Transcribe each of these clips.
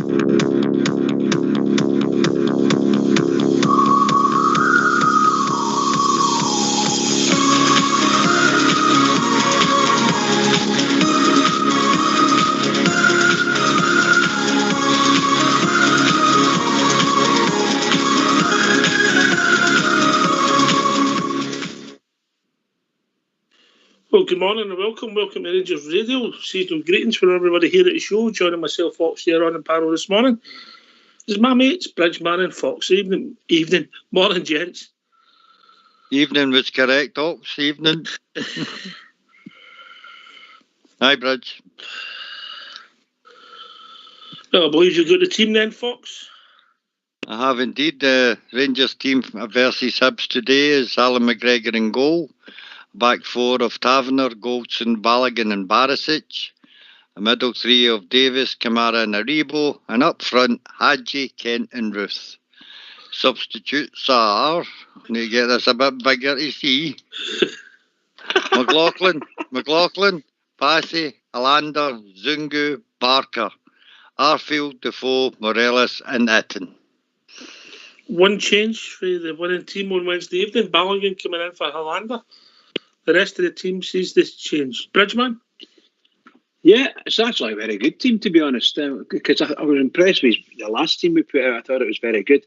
Well, good morning and welcome to Rangers Radio. Seasonal greetings for everybody here at the show. Joining myself, Fox, here on the panel this morning is my mates, Bridgeman and Fox. Evening, morning, gents. Evening was correct, Ox. Evening. Hi, Bridge. Well, I believe you've got the team then, Fox. I have indeed. The Rangers team versus Hibs today is Alan McGregor in goal. Back four of Taverner, Goldson, Balogun and Barisic. A middle three of Davis, Kamara and Aribo. And up front, Hadji, Kent and Ruth. Substitutes are, need to get this a bit bigger to see, McLaughlin, Passy, Alander, Zungu, Barker, Arfield, Defoe, Morelos and Itten. One change for the winning team on Wednesday evening, Balogun coming in for Hollander. The rest of the team sees this change. Bridgeman? Yeah, it's actually a very good team, to be honest, because I was impressed with the last team we put out. I thought it was very good.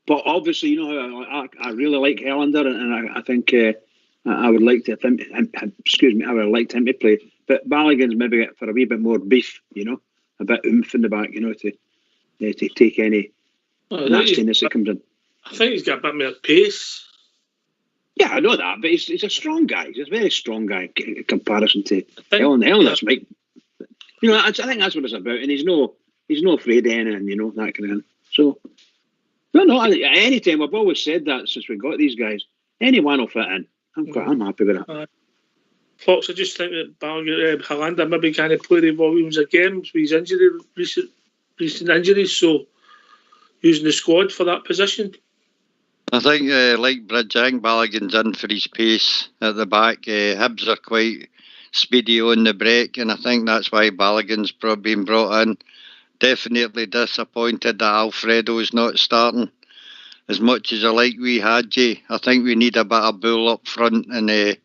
But obviously, you know, I really like Hollander, and I think I would like to, I would have liked him to play. But Balogun's maybe for a wee bit more beef, you know, a bit oomph in the back, you know, to take any nastiness that comes in. I think he's got a bit more pace. Yeah, I know that, but he's a strong guy. He's a very strong guy in comparison to Hellender's Mike. You know, I think that's what it's about, and he's no afraid of anything, you know, that kind of thing. So, no, any time I've always said that since we got these guys, anyone will fit in. I'm happy with that. Fox, I just think that Hollander maybe kind of play the volumes again with his recent injuries, so using the squad for that position. I think, like Bridge, I think Balogun's in for his pace at the back. Hibs are quite speedy on the break, and I think that's why Balogun's been brought in. Definitely disappointed that Alfredo is not starting. As much as I like wee Hadji, I think we need a bit of bull up front, and I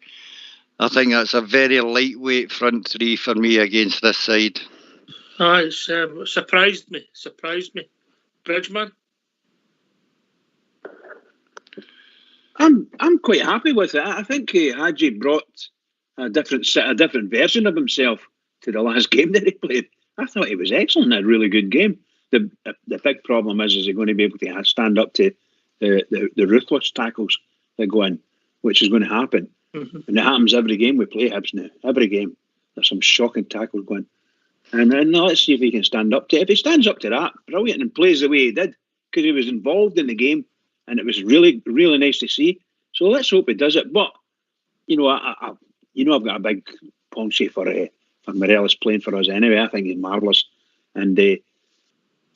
think that's a very lightweight front three for me against this side. It's surprised me. Bridgeman? I'm quite happy with it. I think Hadji brought a different version of himself to the last game that he played. I thought he was excellent. A really good game. The big problem is he going to be able to stand up to the ruthless tackles that go in, which is going to happen. Mm-hmm. And it happens every game we play Hibs now. Every game there's some shocking tackles going. And then let's see if he can stand up to it. If he stands up to that, brilliant, and plays the way he did, because he was involved in the game. And it was really, really nice to see. So let's hope he does it. But, you know, I've got a big penchant for Morelos playing for us anyway. I think he's marvellous. And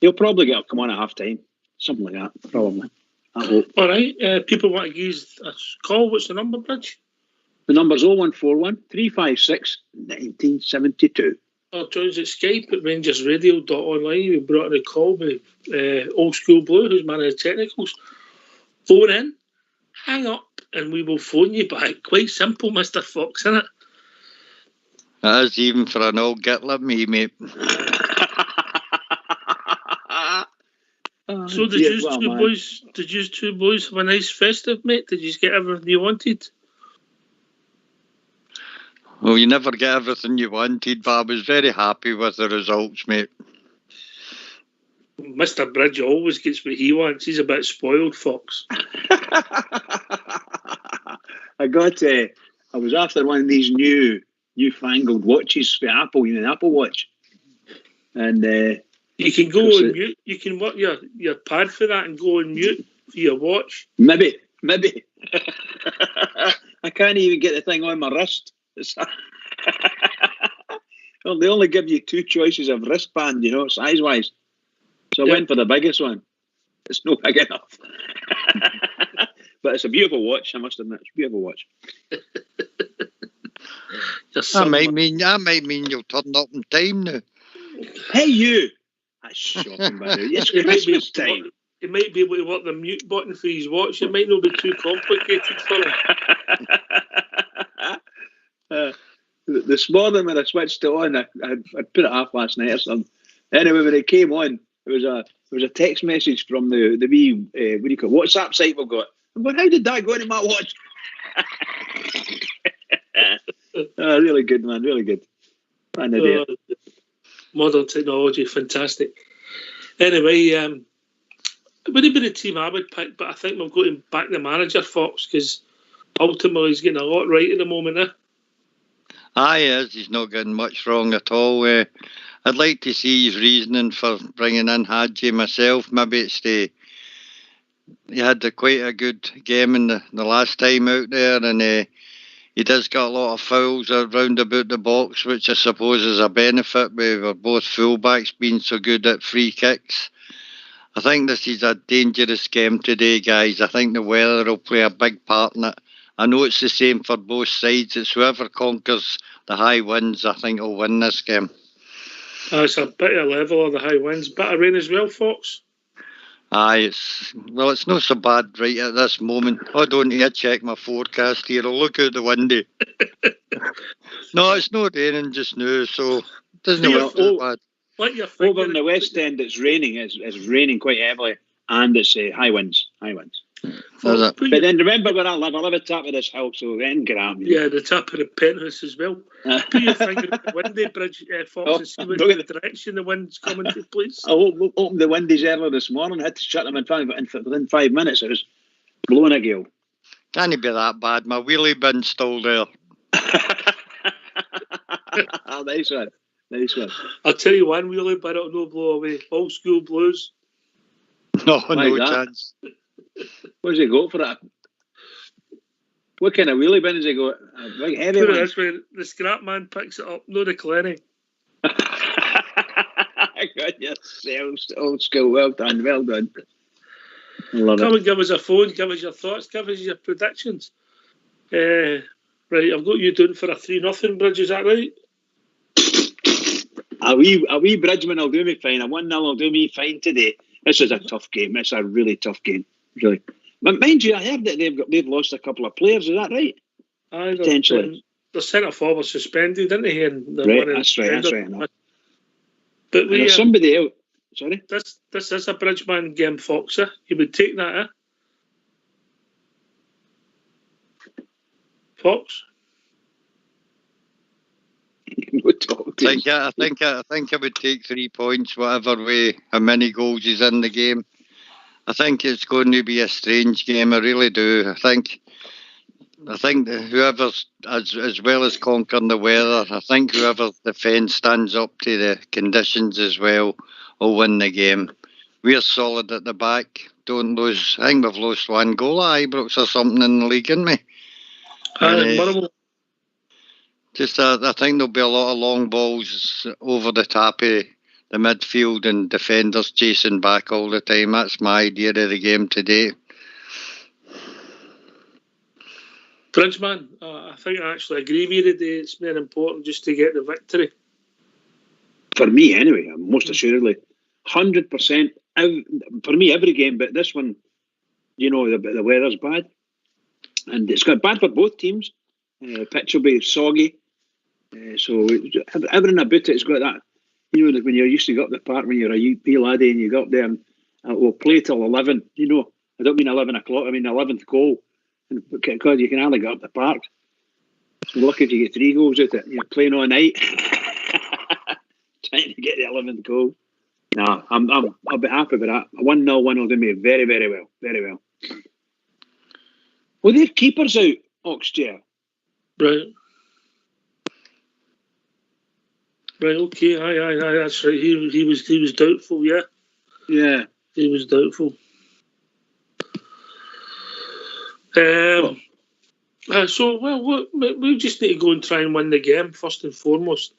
he'll probably come on at half-time. Something like that, probably. I hope. All right. People want to use a call. What's the number, Bridge? The number's 0141 356 1972. Or join us at Skype at RangersRadio.online. We brought in a call with Old School Blue, who's man of the technicals. Phone in, hang up, and we will phone you back. Quite simple, Mr. Fox, isn't it? That is even for an old gitler, me, mate. So did you two boys have a nice festive, mate? Did you get everything you wanted? Well, you never get everything you wanted, but I was very happy with the results, mate. Mr. Bridge always gets what he wants. He's a bit spoiled, Fox. I was after one of these newfangled watches for Apple, you know, an Apple Watch. And you can go on mute. You can work your pad for that and go on mute for your watch. Maybe. I can't even get the thing on my wrist. Well, they only give you two choices of wristband, you know, size-wise. So I went for the biggest one. It's not big enough. But it's a beautiful watch, I must admit. It's a beautiful watch. That might mean you'll turn up in time now. Hey, you! That's shocking, by the way. It's He might be Christmas time. He might be able to work the mute button for his watch. It might not be too complicated for him. This morning when I switched it on, I put it off last night or something. Anyway, when it came on, it was a text message from the wee what do you call it, WhatsApp site we've got. I'm going, how did that go into my watch? Really good, man. Really good. An idiot. Modern technology, fantastic. Anyway, it wouldn't be the team I would pick, but I think we've got to back the manager, Fox, because ultimately he's getting a lot right at the moment. Aye, he is. He's not getting much wrong at all. I'd like to see his reasoning for bringing in Hadji myself. Maybe it's he had quite a good game in the last time out there, and he does got a lot of fouls around about the box, which I suppose is a benefit with both fullbacks being so good at free kicks. I think this is a dangerous game today, guys. I think the weather will play a big part in it. I know it's the same for both sides. It's whoever conquers the high winds, I think, will win this game. It's a bit of level of the high winds. Bit of rain as well, Fox. Aye, it's not so bad right at this moment. Hold on, I check my forecast here. I'll look out the window. No, it's not raining just now, so it doesn't look too bad. Over in the West End, it's raining. It's raining quite heavily, and it's high winds. High winds. But then remember where I live at the top of this hill, so then get out. Yeah, the top of the penthouse as well. Put your finger at the windy bridge, Fox, and see what direction the wind's coming to, please. I opened the windows earlier this morning. I had to shut them within 5 minutes. It was blowing a gale. Can't be that bad. My wheelie bin's still there. Nice one. Nice one. I'll tell you one wheelie bin it'll no blow away. Old school blues. No chance. What does he go for that? What kind of wheelie bin does he go? A big heavy one? That's where the scrap man picks it up, no the Clenny. I got yourself old school. Well done, well done. Come and give us a phone, give us your thoughts, give us your predictions. Right, I've got you doing for a 3-0 Bridge, is that right? A wee Bridgeman will do me fine. A 1-0 will do me fine today. This is a tough game. It's a really tough game, really. But mind you, I heard that they've lost a couple of players. Is that right? Aye, potentially. The centre forward suspended, didn't he? And right, that's right. But there's somebody else. Sorry? This is a Bridgeman game, Foxer. You would take that, Fox? I think I would take 3 points, whatever way, how many goals is in the game. I think it's going to be a strange game. I really do. I think whoever's, as well as conquering the weather, I think whoever's defence stands up to the conditions as well will win the game. We're solid at the back. Don't lose. I think we've lost 1 goal at Ibrox or something in the league, haven't we? I think there'll be a lot of long balls over the top of the midfield and defenders chasing back all the time. That's my idea of the game today. Bridgeman, I think I actually agree with you today. It's more important just to get the victory. For me, anyway, most assuredly. 100%. For me, every game, but this one, the weather's bad. And it's got bad for both teams. Pitch will be soggy. So everything about it's got that. When you're used to go up the park when you're a UP laddie and you go up there and we'll play till 11. I don't mean 11 o'clock. I mean 11th goal. Because you can hardly get up the park. So lucky if you get 3 goals out of it. You're playing all night, trying to get the 11th goal. No, I'll be happy with that. A 1-0 win will do me very, very well. Very well. Well, their keeper's out, Oxchair. Right. Right, okay, aye, that's right. He was doubtful, yeah. Yeah. He was doubtful. We just need to go and try and win the game, first and foremost.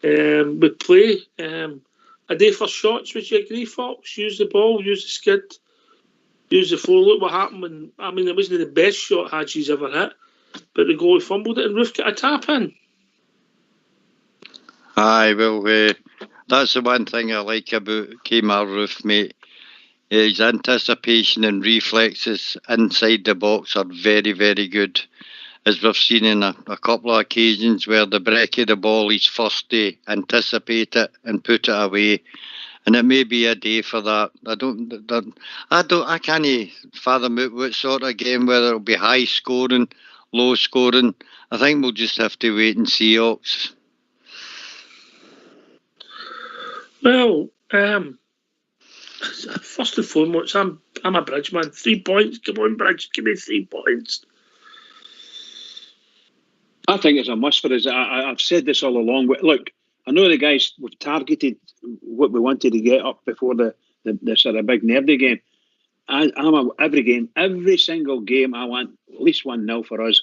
We play a day for shots, would you agree, Fox? Use the ball, use the skid, use the floor. Look what happened when, it wasn't the best shot Hadji's ever hit, but the goalie fumbled it and Roof got a tap in. Aye, well, That's the one thing I like about Kmart Roof, mate. His anticipation and reflexes inside the box are very, very good. As we've seen in a couple of occasions where the break of the ball, he's first to anticipate it and put it away. And it may be a day for that. I can't fathom out what sort of game, whether it'll be high scoring, low scoring. I think we'll just have to wait and see, Ox. Well, first and foremost, I'm a Bridge man. 3 points. Come on, Bridge. Give me 3 points. I think it's a must for us. I've said this all along. Look, I know the guys, we've targeted what we wanted to get up before the sort of big nerdy game. Every single game, I want at least 1-0 for us.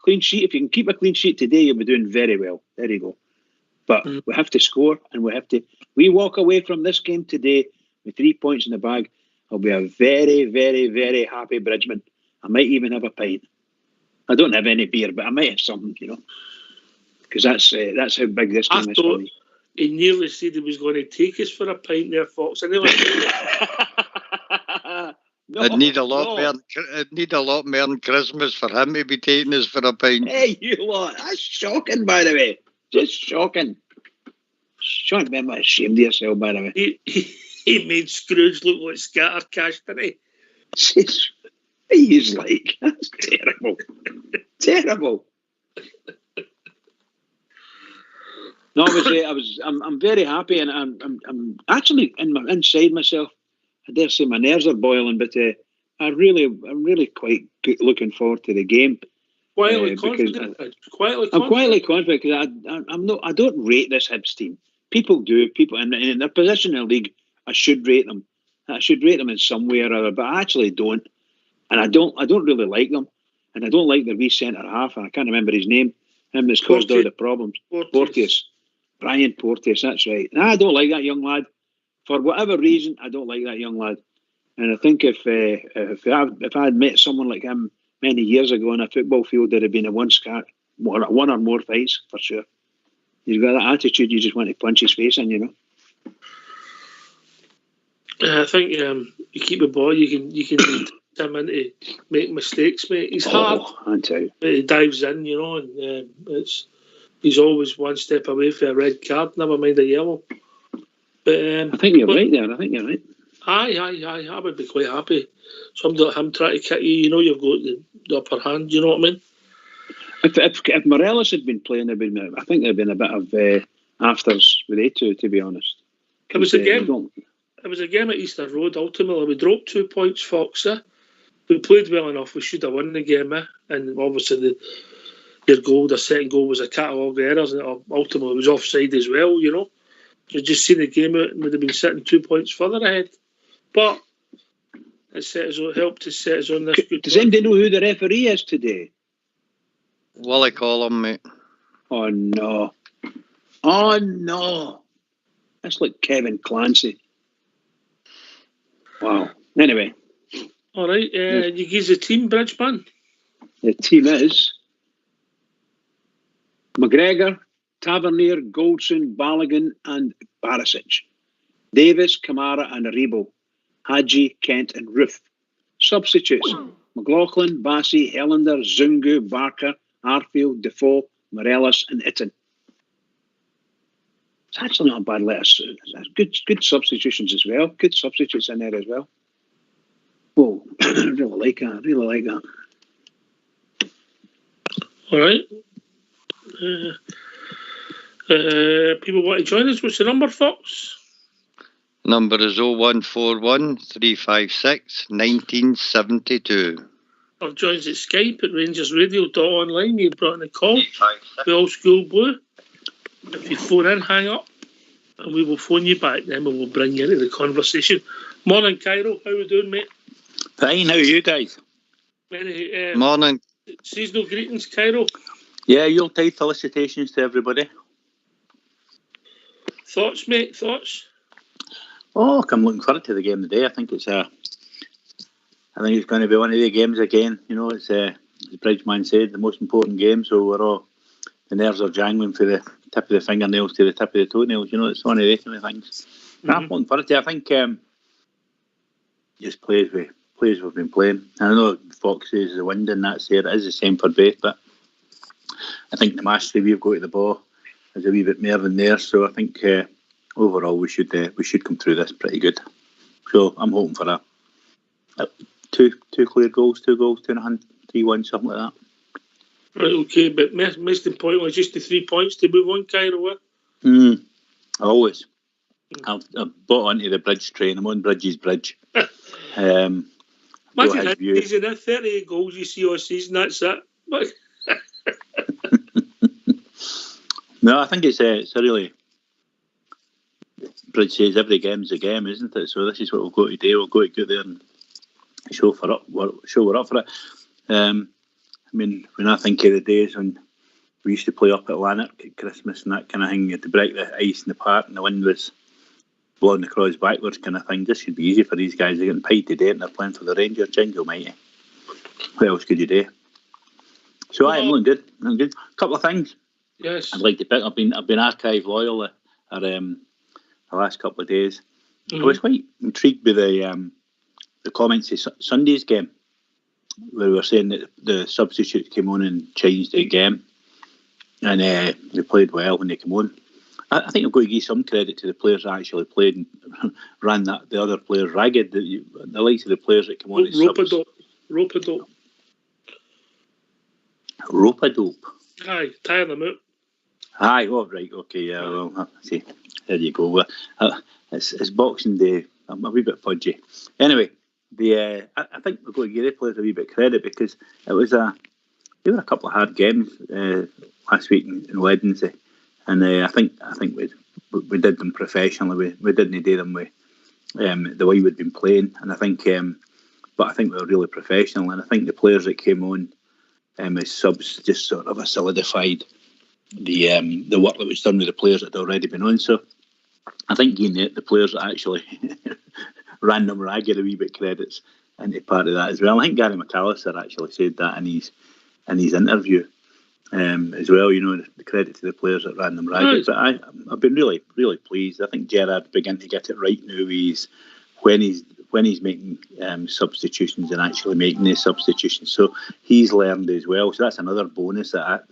Clean sheet. If you can keep a clean sheet today, you'll be doing very well. There you go. But we have to score, and we walk away from this game today with 3 points in the bag. I'll be a very, very, very happy Bridgeman. I might even have a pint. I don't have any beer, but I might have something, because that's how big this game is for me. He nearly said he was going to take us for a pint there, Fox. I nearly I'd need a lot more than Christmas for him to be taking us for a pint. Hey, you lot, that's shocking, by the way. Just shocking. Shocking, I'm ashamed of yourself, by the way. He made Scrooge look like scatter cash, didn't he? He's like, that's terrible. Terrible. No, I'm very happy, and I'm actually inside myself. I dare say my nerves are boiling, but I'm really quite looking forward to the game. Quietly confident. I'm quietly confident because I don't rate this Hibs team. People do. People in their position in the league, I should rate them. I should rate them in some way or other, but I actually don't. And I don't really like them. And I don't like the wee centre half, and I can't remember his name. Him that's caused all the problems. Porteous. Brian Porteous, that's right. And I don't like that young lad. For whatever reason, I don't like that young lad. And I think if I had met someone like him many years ago on a football field, there'd have been one or more fights, for sure. He's got that attitude, you just want to punch his face in, I think you keep a boy, you can him into make mistakes, mate. He's hard, but he dives in, and he's always one step away from a red card, never mind a yellow. But I think you're right there. I think you're right. Aye, I would be quite happy. Somebody like him trying to kick you, you've got the upper hand. You know what I mean? If Morelos had been playing, I think there'd been a bit of afters with they two, to be honest. It was a game. It was a game at Easter Road. Ultimately, we dropped 2 points, Fox. We played well enough. We should have won the game, and obviously the second goal was a catalogue of errors, and ultimately it was offside as well. You just seen the game out and would have been sitting 2 points further ahead. But it helped to set us on this good. Does anybody know who the referee is today? Willie Collum, mate. Oh no! That's like Kevin Clancy. Wow. Anyway. All right. You give the team, Bridgeman. The team is McGregor, Tavernier, Goldson, Balogun and Barisic. Davis, Kamara and Aribo. Hadji, Kent and Roof. Substitutes. McLaughlin, Bassi, Helander, Zungu, Barker, Arfield, Defoe, Morelos and Itten. It's actually not a bad list. Good substitutions as well. Good substitutes in there as well. Oh, I really like that. All right. People want to join us. What's the number, Fox? Number is 0141 356 1972. Or joins at Skype at RangersRadio.online. You brought in a call. The old school blue. If you phone in, hang up, and we will phone you back. Then we will bring you into the conversation. Morning, Cairo. How we doing, mate? Fine. How are you guys? Morning. Seasonal greetings, Cairo. Yeah, Yuletide felicitations to everybody. Thoughts, mate? Thoughts? Oh, I'm looking forward to the game today. I think it's going to be one of the games again. It's as Bridgeman said, the most important game. So we're all the nerves are jangling from the tip of the fingernails to the tip of the toenails. You know, it's one of those kind of things. I'm looking forward to it. I think just plays we've been playing. And I know Fox says the wind and that's there. It is the same for both, but I think the Matchday we've got to the ball is a wee bit more than there. So I think overall we should come through this pretty good. So I'm hoping for a two clear goals, 2 goals, 2.5, 3-1, something like that. Right, okay, but most importantly, just the 3 points to move on, Cairo. Always. I've bought onto the bridge train. I'm on Bridges Bridge. Imagine that season, 38 goals you see all season, that's it. No, I think it's a really... Bridge says every game's a game, isn't it? So this is what we've got to do. We've got to go there and show we're up for it. I mean, when I think of the days when we used to play up at Lanark at Christmas and that kind of thing, you had to break the ice in the park and the wind was blowing the cross backwards kind of thing. This should be easy for these guys. They're getting paid today and they're playing for the Rangers. Jingle mighty. What else could you do? So I'm looking good. I'm good. A couple of things. Yes. I'd like to pick. I've been archive loyal at the last couple of days. I was quite intrigued by the comments of Sunday's game, where we were saying that the substitutes came on and changed the game, and they played well when they came on. I think I've got to give some credit to the players that actually played and ran the other players ragged. The likes of the players that came on. Rope-a-dope. Aye, tire them out. Aye, oh, right, okay, yeah, well, see, there you go. It's Boxing Day. I'm a wee bit fudgy. Anyway, I think we've got to give the players a wee bit of credit because they were a couple of hard games last week in Wednesday, and I think we did them professionally. We didn't do them with the way we'd been playing, and I think we were really professional, and I think the players that came on as subs just sort of solidified the work that was done with the players that had already been on. So I think giving the players that actually ran them ragged a wee bit credits into part of that as well. I think Gary McAllister actually said that in his interview as well. You know, the credit to the players that ran them ragged. But I've been really, really pleased. I think Gerrard began to get it right now. When he's making substitutions and actually making the substitutions. So he's learned as well. So that's another bonus that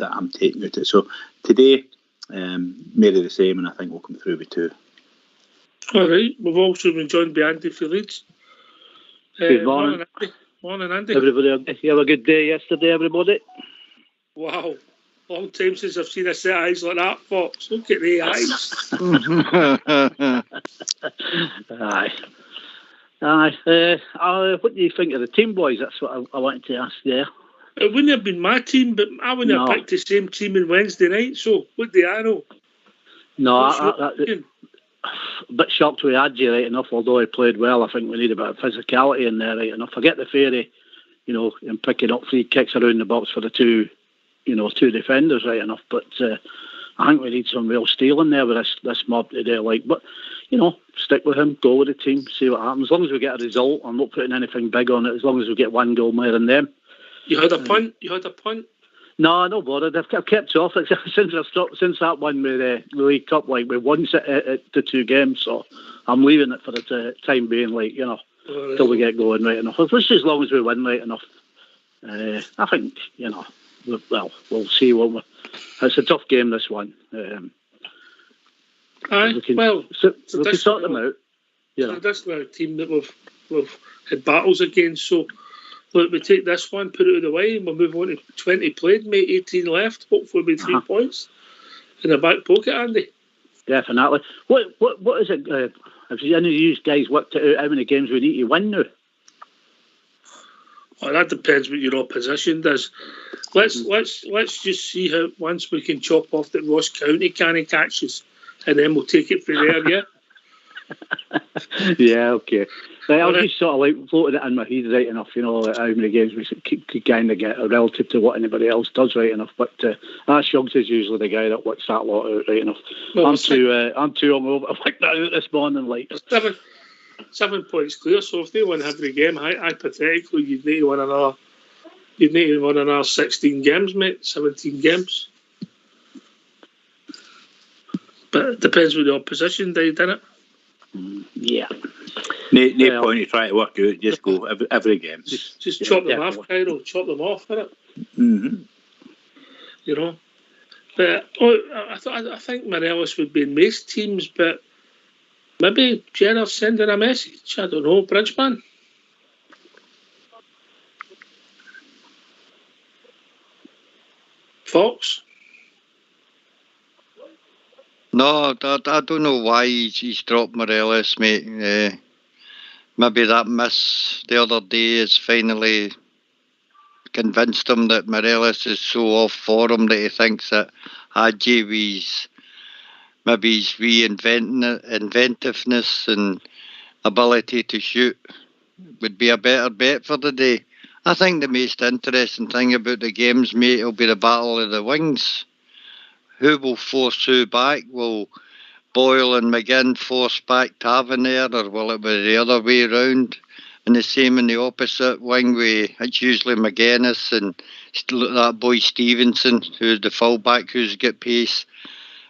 I'm taking out it. So today, made it the same, and I think we'll come through with 2. All right. We've also been joined by Andy for Leeds. Good morning. Morning, Andy. Everybody, you have a good day yesterday, everybody? Wow. Long time since I've seen a set of eyes like that, Fox. Look at the eyes. Aye. What do you think of the team, boys? That's what I wanted to ask there. It wouldn't have been my team, but I wouldn't have picked the same team on Wednesday night, so what do I know? No, a bit shocked we had you right enough, although he played well. I think we need a bit of physicality in there right enough. I get the theory, and picking up free kicks around the box for the two defenders right enough, but I think we need some real steel in there with this mob today. But stick with him, go with the team, see what happens. As long as we get a result, I'm not putting anything big on it. As long as we get 1 goal more than them. You had a punt. No, no bothered. I've kept off it since that one with the League Cup. We won the 2 games, so I'm leaving it for the time being. Till we get going right enough. Just as long as we win right enough. I think we'll see. It's a tough game, this one. We can sort them out. That's a team that we've had battles against. So look, we take this one, put it out of the way, and we'll move on to 20 played, mate, 18 left. Hopefully with 3 points in the back pocket, Andy. Definitely. What is it? Have any of you guys worked it out how many games we need to win now? Well, that depends what your opposition does. Let's just see how once we can chop off that Ross County can't catch us, and then we'll take it from there. Yeah. Yeah. Okay. I was just sort of floating it in my head right enough, how many games we could kind of get relative to what anybody else does right enough. But Shugs is usually the guy that works that lot out right enough. Well, I'm too hungover to work that out this morning. 7 points clear. So if they win every game, hypothetically, you'd need to win another 16 games, mate. 17 games. But it depends what the opposition did, doesn't it? Yeah. No point in trying to work out. Just go every game. Just chop them off, Cairo. Chop them off, innit? Mm-hmm. You know. But I think Morelos would be in most teams, but maybe Gerard's sending a message. I don't know, Bridgeman. Fox. No, I don't know why he's dropped Morelos, mate. Maybe that miss the other day has finally convinced him that Morelos is so off form that he thinks that Hadji's maybe his inventiveness and ability to shoot would be a better bet for the day. I think the most interesting thing about the games, mate, will be the battle of the wings. Who will force who back? Will Boyle and McGinn force back Tavernier, or will it be the other way round? And the same in the opposite wing, where it's usually McGuinness and that boy Stevenson, who's the fullback, who's got pace.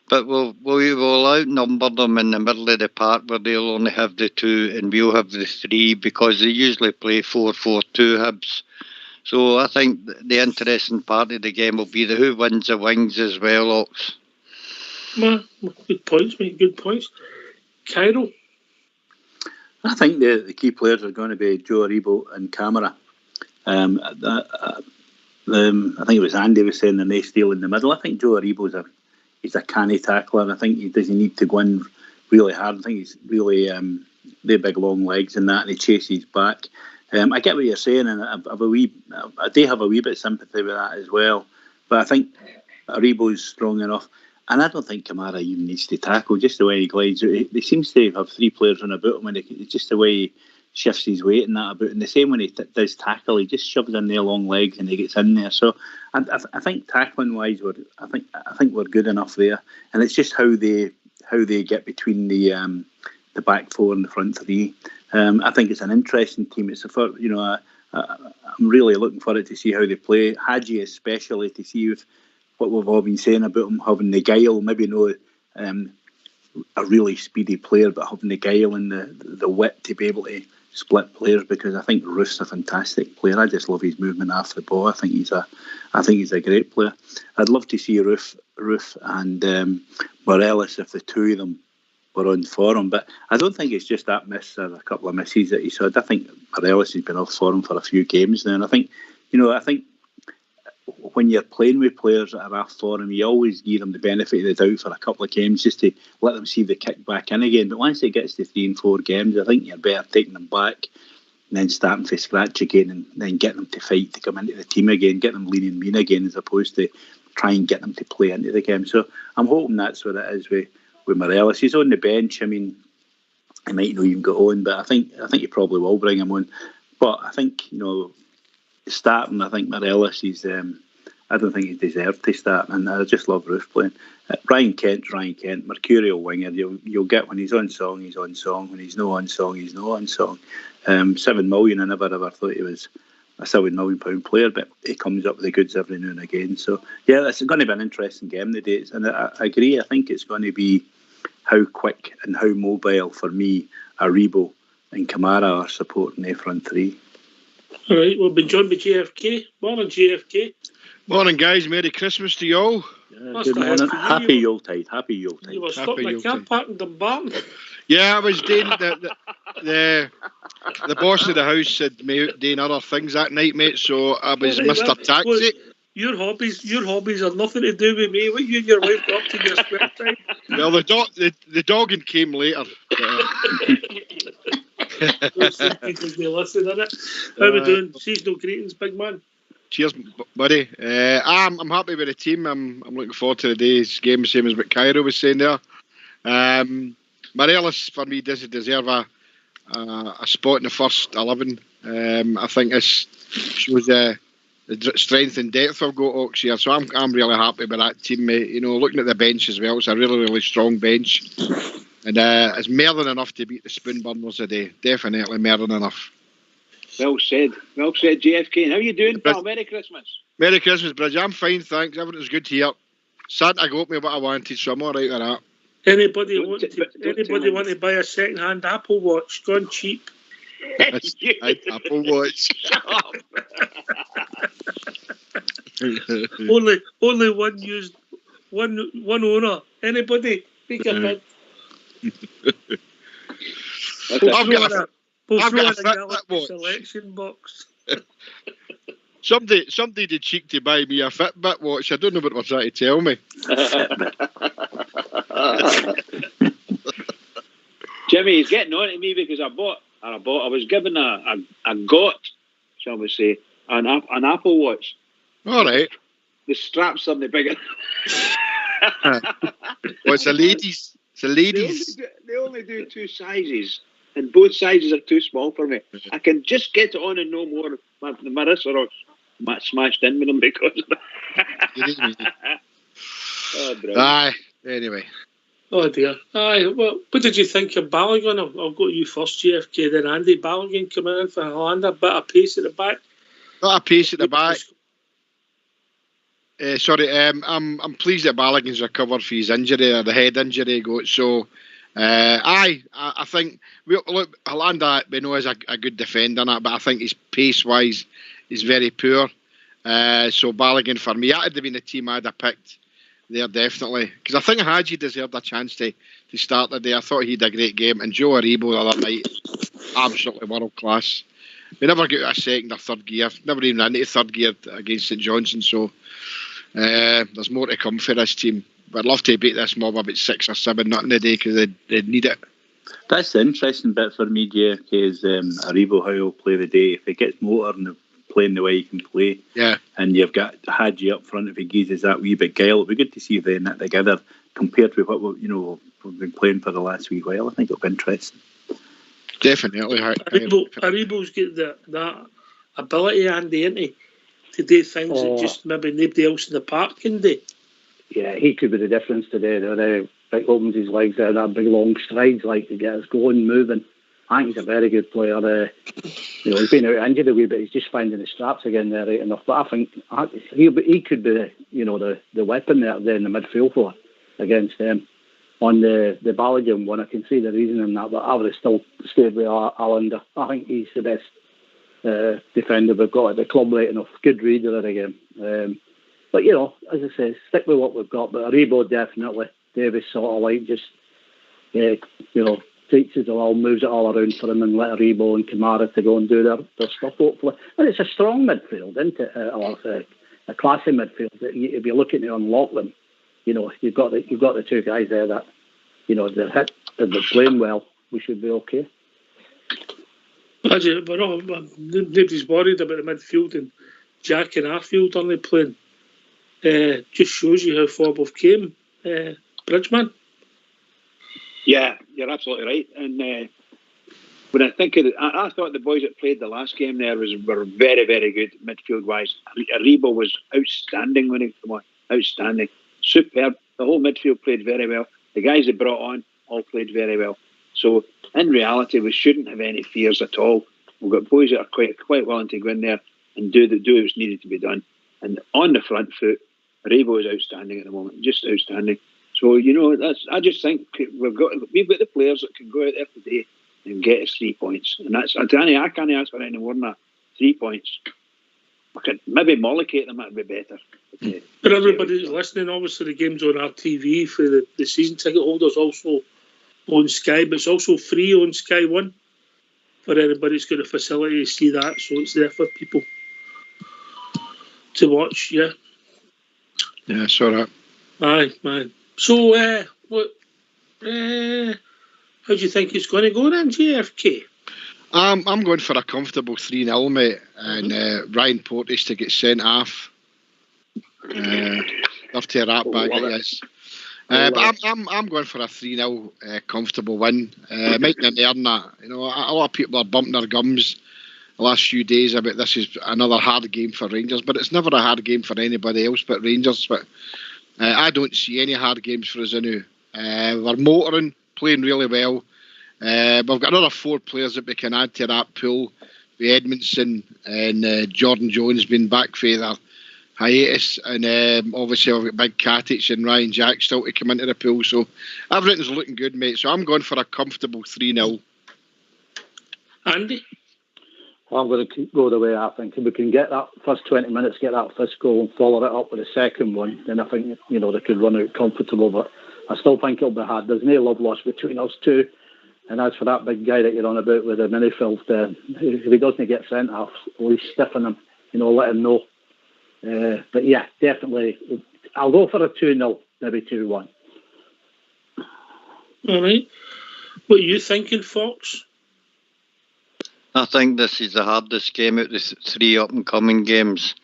But we'll outnumber them in the middle of the park, where they'll only have the 2 and we'll have the 3, because they usually play 4-4-2 Hibs. So I think the interesting part of the game will be who wins the wings as well, Ox. Well, good points, mate. Good points. Cairo. I think the key players are going to be Joe Aribo and Camara. I think it was Andy was saying the nice steal in the middle. I think Joe Aribo's he's a canny tackler. I think he doesn't need to go in really hard. I think he's really the big long legs and that, and he chases back. I get what you're saying, and I do have a wee bit of sympathy with that as well. But I think Aribo's strong enough, and I don't think Kamara even needs to tackle. Just the way he glides, he seems to have 3 players on about him, and it's just the way he shifts his weight and that about. And the same when he does tackle, he just shoves in their long legs and he gets in there. So I think tackling wise, I think we're good enough there, and it's just how they get between the back 4 and the front 3. I think it's an interesting team. It's I'm really looking forward to see how they play. Hadji especially, to see if what we've all been saying about him having the guile, maybe not a really speedy player, but having the guile and the wit to be able to split players, because I think Roof's a fantastic player. I just love his movement after the ball. I think he's a great player. I'd love to see Roof and Morelos, if the 2 of them were on form, but I don't think it's just that miss or a couple of misses that he saw. I think Morelos has been off form for a few games now, and I think when you're playing with players that are off form, you always give them the benefit of the doubt for a couple of games just to let them see the kick back in again. But once it gets to 3 and 4 games, I think you're better taking them back and then starting from scratch again, and then get them to fight to come into the team again, get them lean and mean again, as opposed to try and get them to play into the game. So I'm hoping that's what it is with Morelos. He's on the bench. I mean, he might not even go on, but I think he probably will bring him on. But I think, starting, I think Morelos, I don't think he deserved to start, and I just love Roof playing. Ryan Kent's Ryan Kent, mercurial winger. You'll get when he's on song, he's on song. When he's no on song, he's no on song. 7 million, I never ever thought he was a £7 million player, but he comes up with the goods every now and again. So yeah, it's going to be an interesting game today, and I agree. I think it's going to be how quick and how mobile, for me, Aribo and Kamara are supporting the front 3. All right, we'll be joined by JFK. Morning, JFK. Morning, guys. Merry Christmas to you all. Good morning. Happy Yuletide. Happy Yuletide. You were stuck in the car park in Dumbarton. Yeah, I was doing the boss of the house said me out doing other things that night, mate. So I was Mr. Taxi. Well, your hobbies are nothing to do with me. What you and your wife got up to your spare time? Well, the dogging came later. Because they listen, innit? How we doing? Seasonal greetings, big man. Cheers, buddy. I'm happy with the team. I'm looking forward to today's game, same as what Cairo was saying there. Morelos, for me, doesn't deserve a spot in the first 11. I think this shows the strength and depth I've got Ox here. So I'm really happy with that team, mate. Looking at the bench as well, it's a really, really strong bench. And it's more than enough to beat the Spoonburners today. Definitely more than enough. Well said, JFK. And how are you doing, pal? Merry Christmas. Merry Christmas, Bridge. I'm fine, thanks. Everything's good here. Santa got me what I wanted, so I'm all right with that. Anybody want to buy a second-hand Apple Watch? Gone cheap. Apple Watch. Shut up. only one used, one owner. Anybody? Make a bid. We'll throw in a Galaxy watch. selection box. Somebody did cheek to buy me a Fitbit watch. I don't know what they're trying to tell me. Jimmy, he's getting on to me because I was given a shall we say, an Apple Watch. All right. The straps are the bigger. Well, it's the ladies. It's the ladies. They only do 2 sizes, and both sizes are too small for me. I can just get it on and no more. My wrists are all smashed in with them because of that. Oh, aye, anyway. Oh dear. Aye, well, what did you think of Balogun? I'll go to you first, JFK, then Andy. Balogun coming in for Hollander, bit of pace at the back. I'm pleased that Balogun's recovered for his injury, or the head injury he got. So, I think Hollander, we know, is a good defender, but I think his pace-wise is very poor. So Balogun for me, that would have been the team I'd have picked there definitely, because I think Hadji deserved a chance to start the day. I thought he had a great game, and Joe Aribo the other night, absolutely world class. We never got a second or third gear, never even into third gear against St Johnstone. So there's more to come for this team. But I'd love to beat this mob about 6 or 7 nothing a day, because they'd need it. That's the interesting bit for me, JFK, is Aribo, how he'll play the day. If he gets motor and playing the way he can play, yeah, and you've got Hadji up front, if he gives that wee bit guile, it'll be good to see them knit together compared with what we've been playing for the last wee while. I think it'll be interesting. Definitely. Aribo's got that ability, Andy, isn't he, to do things that just maybe nobody else in the park can do. Yeah, he could be the difference today. He opens his legs there, that big long strides, like to get us going, moving. I think he's a very good player. He's been out injured a wee bit. He's just finding the straps again there right enough. But I think he could be the weapon there in the midfield for against them. On the Balogun one, I can see the reason in that, but I would have still stayed with Hollander. I think he's the best defender we've got at the club right enough. Good reader of the game. But as I say, stick with what we've got. But Aribo definitely. Davis sort of like just teaches it all, moves it all around for him, and let Aribo and Kamara to go and do their stuff, hopefully. And it's a strong midfield, isn't it? Or a classy midfield. If you're looking to unlock them, you've got the 2 guys there that, they're playing well. We should be okay. Nobody's worried about the midfield, and Jack and Arfield only playing. Just shows you how far we've came, Bridgeman. Yeah, you're absolutely right. And when I think of it, I thought the boys that played the last game there were very, very good midfield wise. Aribo was outstanding when he came on. Outstanding. Superb. The whole midfield played very well. The guys they brought on all played very well. So in reality, we shouldn't have any fears at all. We've got boys that are quite willing to go in there and do what's needed to be done. And on the front foot, Aribo is outstanding at the moment. Just outstanding. So I just think we've got the players that can go out there today and get us 3 points, and that's I can't ask for any more than that. 3 points. I could maybe mollocate them. That'd be better. But everybody listening, obviously the game's on our TV for the season ticket holders, also on Sky, but it's also free on Sky One for anybody who's got a facility to see that. So it's there for people to watch. Yeah. Yeah, saw that. Aye, man. So, how do you think it's going to go then, JFK? I'm going for a comfortable 3-0, mate, and Ryan Porteous to get sent off. After a rat bag, it is. But I'm going for a 3-0 comfortable win. Might not earn that. A lot of people are bumping their gums the last few days about this is another hard game for Rangers, but it's never a hard game for anybody else but Rangers. But I don't see any hard games for us now. We're motoring, playing really well. We've got another 4 players that we can add to that pool. With Edmondson and Jordan Jones being back for their hiatus, and obviously I've got Big Katic and Ryan Jack still to come into the pool, so everything's looking good, mate. So I'm going for a comfortable 3-0. Andy? I'm going to go the way I think. If we can get that first 20 minutes, get that first goal and follow it up with a second one, then I think, they could run out comfortable. But I still think it'll be hard. There's no love lost between us two. And as for that big guy that you're on about with the mini filth there, if he doesn't get sent off, at least stiffen him, let him know. But yeah, definitely, I'll go for a 2-0, maybe 2-1. All right. What are you thinking, Fox? I think this is the hardest game out of the 3 up-and-coming games.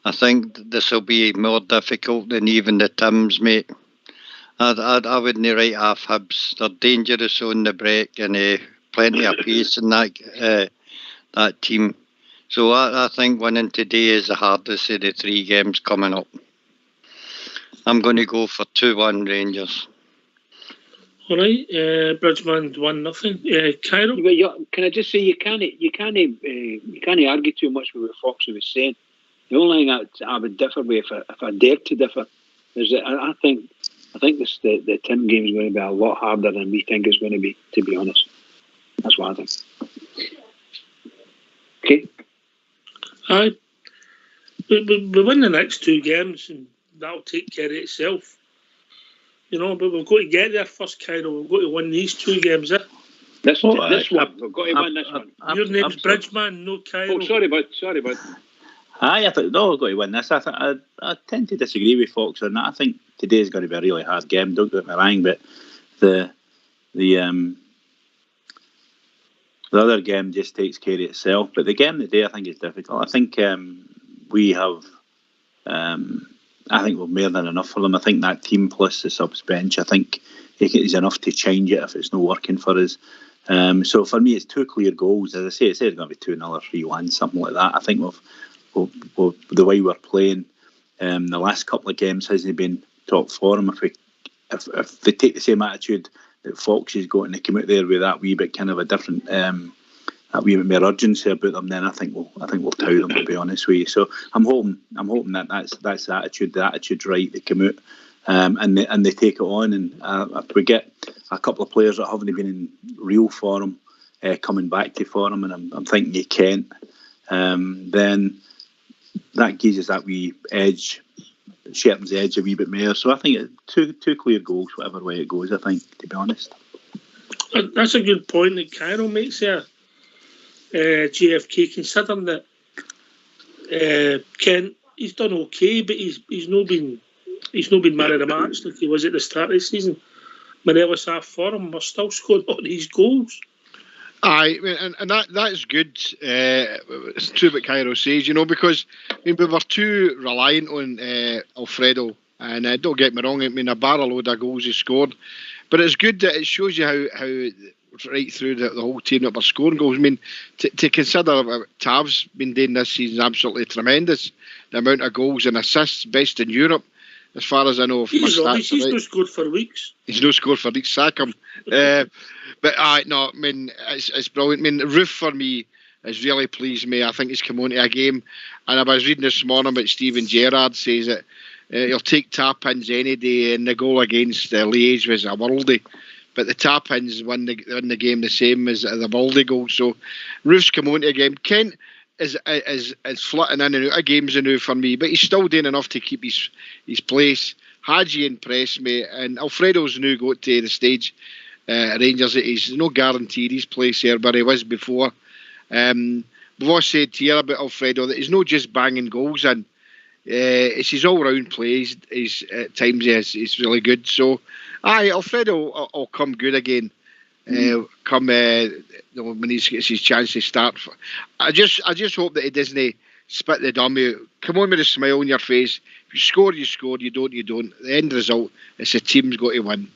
I think this will be more difficult than even the Tims, mate. I wouldn't write half Hibs. They're dangerous on the break and plenty of pace in that team. So I think winning today is the hardest of the 3 games coming up. I'm going to go for 2-1 Rangers. All right, Bridgman 1-0. Cairo? Can I just say you can't argue too much with what Foxy was saying. The only thing I would differ with, if I dared to differ, is that I think the Tim game is going to be a lot harder than we think it's going to be. To be honest, that's what I think. Okay. Aye. We win the next 2 games, and that'll take care of itself. But we've got to get there first, Cairo. We've got to win these 2 games, This one. We've got to win this one. Your name's Bridgman, no Cairo. Oh, sorry, bud. I think we've got to win this. I tend to disagree with Fox on that. I think today's going to be a really hard game. Don't get me wrong, but the other game just takes care of itself. But the game today, I think, is difficult. I think we have. I think we're more than enough for them. I think that team plus the subs bench, I think it is enough to change it if it's not working for us. So for me, it's 2 clear goals. As I say, it's going to be 2-0 or 3-1, something like that. I think we've the way we're playing, the last couple of games hasn't been top form. If they take the same attitude that Fox has got and they come out there with that wee bit kind of a different, that wee bit more urgency about them, then I think we'll tow them, to be honest with you. So I'm hoping that's the attitude. The attitude's right. They come out and they take it on, and if we get a couple of players that haven't been in real form coming back to form, and I'm thinking you can't, then that gives us that wee edge, sharpens the edge a wee bit more. So I think 2 clear goals, whatever way it goes, I think, to be honest. That's a good point that Cairo makes there. JFK, considering that Kent, he's done okay, but he's not been man of the match like he was at the start of the season. Morelos half form, we're still scoring all these goals. Aye, and that's good. It's true what Cairo says, because we were too reliant on Alfredo, and don't get me wrong, a barrel load of goals he scored, but it's good that it shows you how right through the whole team that were scoring goals. To consider what Tav's been doing this season is absolutely tremendous. The amount of goals and assists, best in Europe, as far as I know. He's not scored for weeks. He's not scored for weeks, sack him. But it's brilliant. Roof for me has really pleased me. I think he's come on to a game, and I was reading this morning about Steven Gerrard says that he'll take tap-ins any day, and the goal against Liège was a worldie. But the tap-ins won the game the same as the Baldy goal. So Roof's come on to a game. Kent is flitting in and out of games now for me, but he's still doing enough to keep his place. Hadji impressed me, and Alfredo's now got to the stage at Rangers that he's no guaranteed his place here, but he was before. We've all said here about Alfredo that he's not just banging goals in. It's his all-round play. At times he's really good. So, Alfredo will come good again. When he gets his chance to start. I just hope that he doesn't spit the dummy. Come on with a smile on your face. If you score, you score. You don't, you don't. The end result is the team's got to win.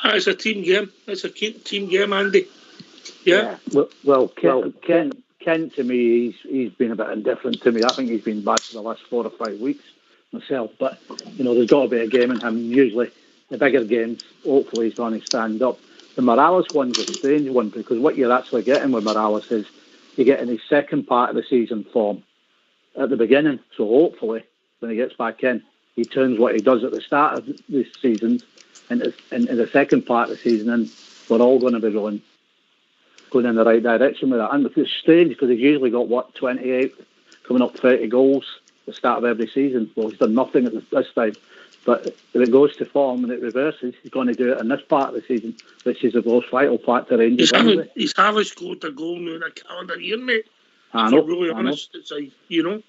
It's a team game. It's a team game, Andy. Yeah. Well, Kent to me, he's been a bit indifferent to me. I think he's been bad for the last 4 or 5 weeks myself. But there's got to be a game in him. Usually, the bigger games, hopefully, he's going to stand up. The Morales one's a strange one because what you're actually getting with Morales is you get in his second part of the season form at the beginning. So hopefully, when he gets back in, he turns what he does at the start of this season into the second part of the season, and we're all going to be going in the right direction with that. And it's strange because he's usually got 28, coming up 30 goals at the start of every season. Well, he's done nothing at this time. But if it goes to form and it reverses, he's going to do it in this part of the season, which is the most vital part to Rangers. He's hardly scored a goal now in a calendar year, mate. I know. If we're really honest, it's like, you know.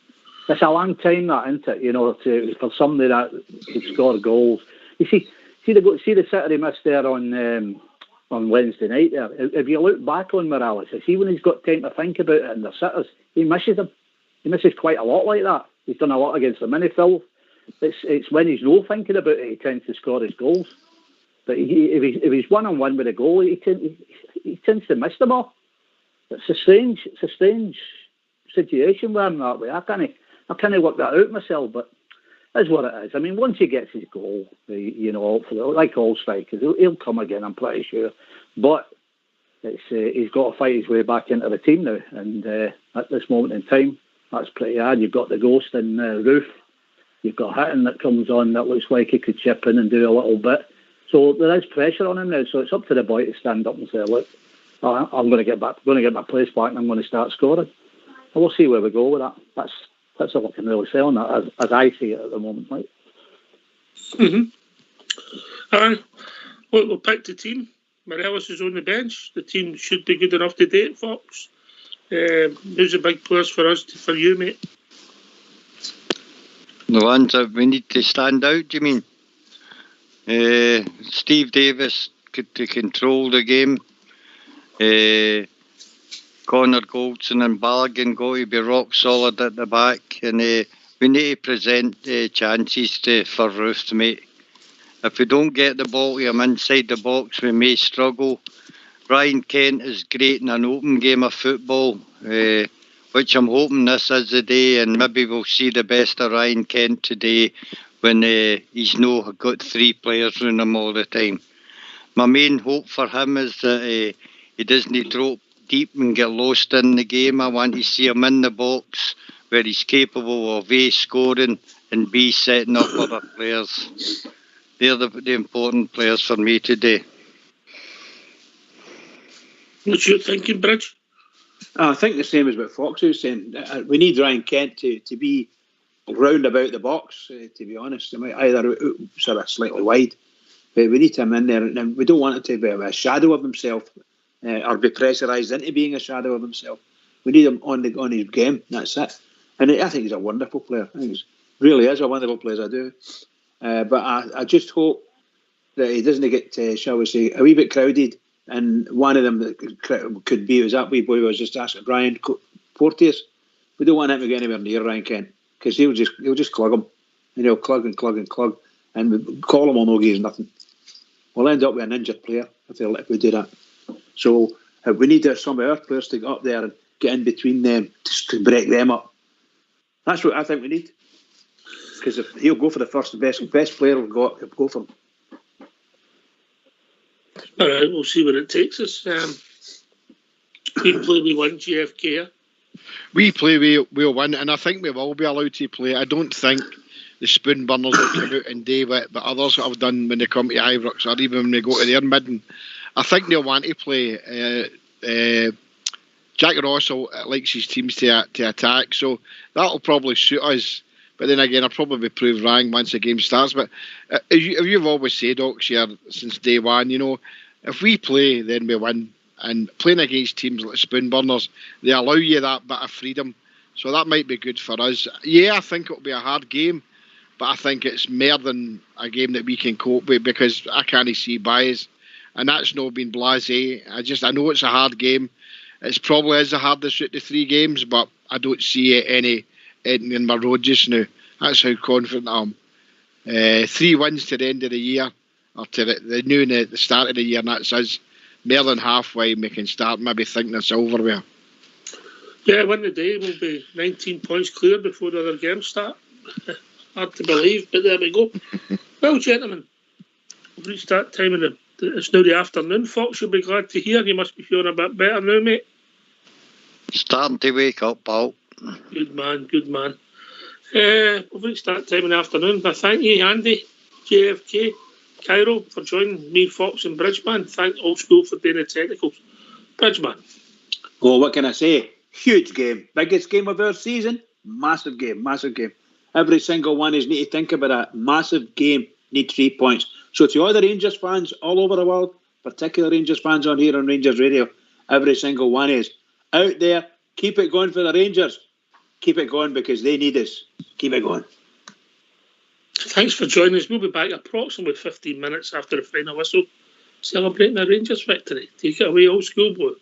It's a long time, that, isn't it? You know, for somebody that could score goals. You see the sitter he missed there on Wednesday night there. If you look back on Morales, see when he's got time to think about it and the sitters, he misses them. He misses quite a lot like that. He's done a lot against the Minifield. It's when he's not thinking about it, he tends to score his goals. But if he's one-on-one with a goal, he tends to miss them all. It's a strange situation where I'm that way. I can't work that out myself, but that's what it is. I mean, once he gets his goal, you know, like all strikers, he'll come again, I'm pretty sure. But he's got to fight his way back into the team now, and at this moment in time, that's pretty hard. You've got the ghost in Roof. You've got Hitton that comes on that looks like he could chip in and do a little bit. So there is pressure on him now. So it's up to the boy to stand up and say, "Look, I'm going to get my place back, and I'm going to start scoring." And we'll see where we go with that. That's all I can really say on that, as I see it at the moment, mate. We'll pick the team. Morelos is on the bench. The team should be good enough to date, Fox. Who's the big players for you, mate? The ones that we need to stand out, do you mean? Steve Davis to control the game. Connor Goldson and Balogun got to be rock solid at the back. And we need to present chances for Roof, mate. If we don't get the ball to him inside the box, we may struggle. Ryan Kent is great in an open game of football, which I'm hoping this is the day, and maybe we'll see the best of Ryan Kent today when he's not got three players around him all the time. My main hope for him is that he doesn't drop deep and get lost in the game. I want to see him in the box where he's capable of A, scoring, and B, setting up other players. They're the important players for me today. What's your thinking, Bridge? I think the same as what Fox was saying. We need Ryan Kent to be round about the box, to be honest. Either sort of slightly wide. But we need him in there. And we don't want it to be a shadow of himself or be pressurised into being a shadow of himself. We need him on his game. That's it. And I think he's a wonderful player. I think he really is a wonderful player, I do. But I just hope that he doesn't get, shall we say, a wee bit crowded. And one of them that could be was that wee boy was just asking Brian Porteous. We don't want him to get anywhere near Ryan Kent because he'll just clog him, and he'll clog and clog and clog, and we call him on no gaze nothing. We'll end up with an injured player if we do that. So we need some of our players to get up there and get in between them to break them up. That's what I think we need. Because if he'll go for the best player we've got, he'll go for him. All right, we'll see where it takes us. We play with one GFK. We play, we'll win, and I think we will be allowed to play. I don't think the spoon burners will come out and do what others have done when they come to Ibrox or even when they go to their midden. I think they'll want to play. Jack Ross likes his teams to attack, so that'll probably suit us. But then again, I'll probably prove wrong once the game starts. But as you've always said, Ox, here since day one, you know, if we play, then we win. And playing against teams like Spoon Burners, they allow you that bit of freedom. So that might be good for us. Yeah, I think it'll be a hard game, but I think it's more than a game that we can cope with because I can't see bias. And that's not being blasé. I know it's a hard game. It's probably is the hardest out the three games, but I don't see any in my road just now. That's how confident I am. 3 wins to the end of the year, or to the start of the year, and that's us more than halfway. We can start maybe thinking of silverware. Yeah, win the day, we'll be 19 points clear before the other games start. Hard to believe, but there we go. Well, gentlemen, we've reached that time it's now the afternoon. Fox, you'll be glad to hear. You must be feeling a bit better now, mate. Starting to wake up, Paul. Good man, good man. We've reached that time in the afternoon. I thank you, Andy, JFK, Cairo, for joining me, Fox and Bridgeman. Thank Old School for doing the technicals. Bridgeman. Oh, what can I say? Huge game. Biggest game of our season. Massive game, massive game. Every single one is need to think about that. Massive game, need 3 points. So to all the Rangers fans all over the world, particular Rangers fans on here on Rangers Radio, every single one is out there. Keep it going for the Rangers. Keep it going because they need us. Keep it going. Thanks for joining us. We'll be back approximately 15 minutes after the final whistle, celebrating the Rangers victory. Take it away, Old School Blue.